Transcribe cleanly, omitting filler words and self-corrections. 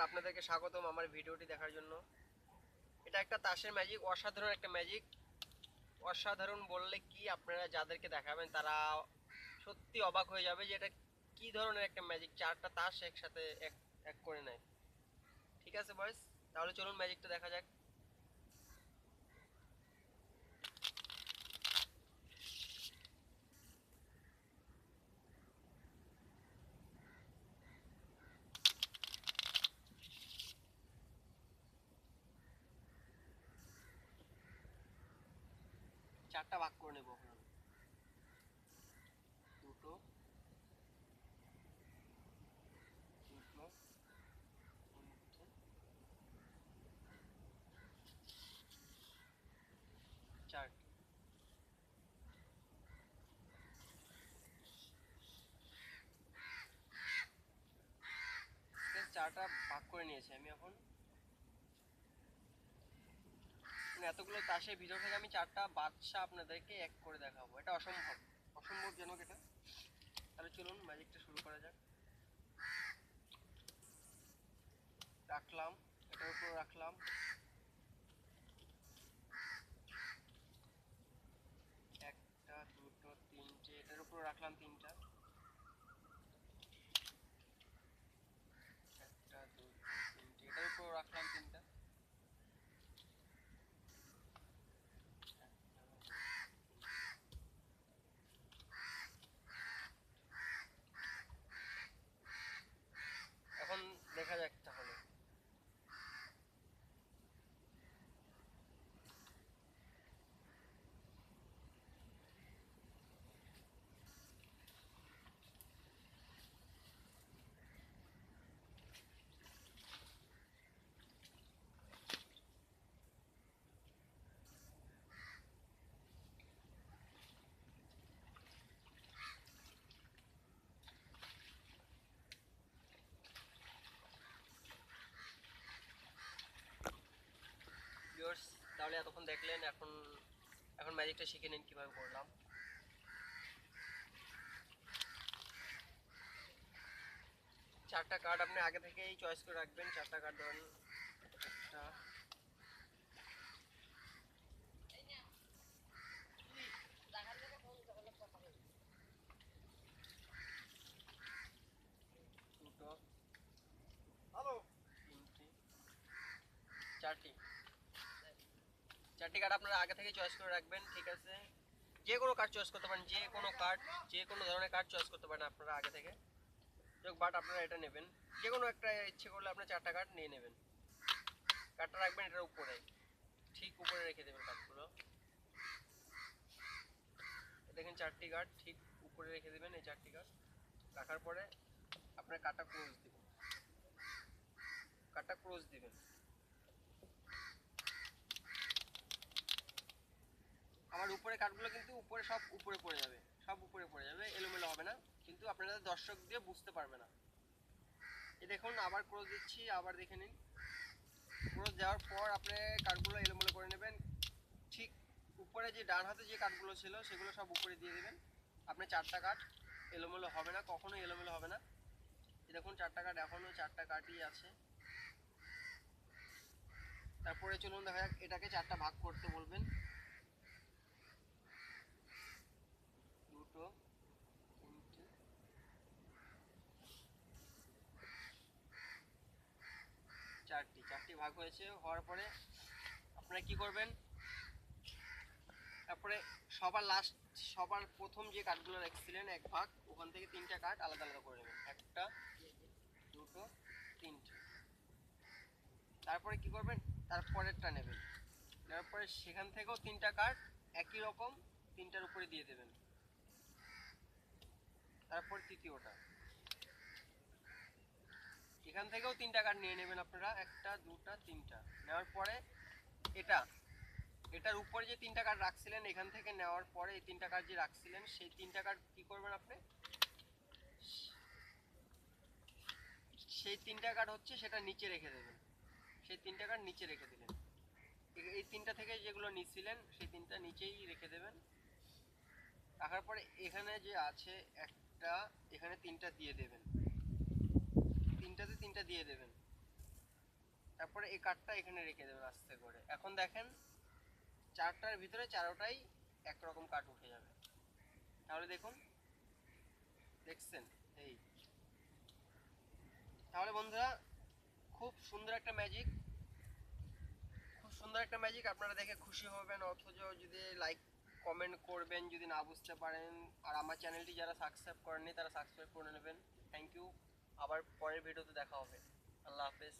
আপনাদেরকে স্বাগতম আমার ভিডিওটি দেখার জন্য। এটা একটা তাসের ম্যাজিক, অসাধারণ একটা ম্যাজিক। অসাধারণ বললে কি, আপনারা যাদেরকে দেখাবেন তারা সত্যি অবাক হয়ে যাবে যে এটা কি ধরনের একটা ম্যাজিক, চারটা তাস একসাথে এক এক করে নেয়। ঠিক আছে বয়স, তাহলে চলুন ম্যাজিকটা দেখা যাক। চারটা ভাগ করে নেবো এখন আমি। দুটো, দুটো, তিনটে, চারটে। চারটা ভাগ করে নিয়েছি আমি এখন। এতগুলো তাসের ভিতর থেকে আমি চারটা বাদশা আপনাদেরকে এক করে দেখাবো। এটা অসম্ভব, অসম্ভবজনক এটা। তাহলে চলুন ম্যাজিকটা শুরু করা যাক। রাখলাম, এটার উপর রাখলাম, একটা, দুটো, তিনটে, এটার উপর রাখলাম তিনটা, একটা, দুটো, তিনটে, এটার উপর রাখলাম তিনটা, এখন দেখা যাক তাহলে। ভিউয়ার্স, তাহলে এতক্ষণ দেখলেন, এখন এখন ম্যাজিকটা শিখে নিন কিভাবে করলাম। চারটা কার্ড আপনি আগে থেকেই চয়েস করে রাখবেন। চারটা কার্ড ধরেন, একটা, দুটো, তিনটি, চারটি। চারটি কার্ড আপনারা আগে থেকে চয়েস করে রাখবেন। ঠিক আছে, যে কোনো কার্ড চয়েস করতে পারেন, যে কোনো কার্ড, যে কোনো ধরনের কার্ড চয়েস করতে পারেন আপনারা আগে থেকে। বাট আপনারা এটা নেবেন, যে কোনো একটা ইচ্ছে করলে আপনার চারটা কার্ড নিয়ে নেবেন। কার্ডটা রাখবেন এটার উপরে, ঠিক উপরে রেখে দেবেন কার্ডগুলো। দেখেন চারটি কার্ড ঠিক উপরে রেখে দেবেন। এই চারটি কার্ড রাখার পরে আপনার কার্ডটা ক্লোজ দিবেন, কার্ডটা ক্লোজ দিবেন। আমার উপরে কার্ডগুলো কিন্তু উপরে সব উপরে পড়ে যাবে, সব উপরে পড়ে যাবে, এলোমেলো হবে না, কিন্তু আপনারা দর্শক দিয়ে বুঝতে পারবে না। এই দেখুন আবার ক্লোজ দিচ্ছি, আবার দেখে নিন। ক্লোজ দেওয়ার পর আপনি কার্ডগুলো এলোমেলো করে নেবেন। ঠিক উপরে যে ডান হাতে যে কার্ডগুলো ছিল সেগুলো সব উপরে দিয়ে দেবেন। আপনি চারটা কার্ড এলোমেলো হবে না, কখনোই এলোমেলো হবে না। এই দেখুন চারটা কার্ড, এখনো চারটা কার্ডই আছে। তারপরে চলুন দেখা যাক, এটাকে চারটা ভাগ করতে বলবেন। দুটো, তিনটে, চারটি। চারটি ভাগ হয়েছে, হওয়ার পরে আপনারা কি করবেন, তারপরে সবার লাস্ট, সবার প্রথম যে কার্ডগুলো রেখেছিলেন এক ভাগ, ওখান থেকে তিনটা কার্ড আলাদা আলাদা করে নেবেন। একটা, দুটো, তিনটে। তারপরে কি করবেন, তারপরেরটা নেবেন, নেওয়ার পরে সেখান থেকেও তিনটা কার্ড একই রকম তিনটার উপরে দিয়ে দেবেন। তারপর তৃতীয়টা, এখান থেকেও তিনটা কার্ড নিয়ে নেবেন আপনারা, একটা, দুটা, তিনটা। নেওয়ার পরে এটা, এটার উপরে যে তিনটা কার্ড রাখছিলেন, এখান থেকে নেওয়ার পরে এই তিনটা কার্ড যে রাখছিলেন সেই তিনটা কার্ড কি করবেন আপনি, সেই তিনটা কার্ড হচ্ছে সেটা নিচে রেখে দেবেন। সেই তিনটা কার্ড নিচে রেখে দিলেন। এই তিনটা থেকে যেগুলো নিচ্ছিলেন সেই তিনটা নিচেই রেখে দেবেন। রাখার পরে এখানে যে আছে একটা, এখানে তিনটা দিয়ে দেবেন, তিনটাতে তিনটা দিয়ে দেবেন। তারপরে এই কাঠটা এখানে রেখে দেবেন আস্তে করে। এখন দেখেন চারটার ভিতরে চারোটাই একরকম কাঠ উঠে যাবে। তাহলে দেখুন, দেখছেন? এই তাহলে বন্ধুরা খুব সুন্দর একটা ম্যাজিক, খুব সুন্দর একটা ম্যাজিক। আপনারা দেখে খুশি হবেন, অথচ যদি লাইক কমেন্ট করবেন যদি না বুঝতে পারেন। আর আমার চ্যানেলটি যারা সাবস্ক্রাইব করেননি তারা সাবস্ক্রাইব করে নেবেন। Thank you. আবার পরের ভিডিওতে দেখা হবে। আল্লাহ হাফেজ।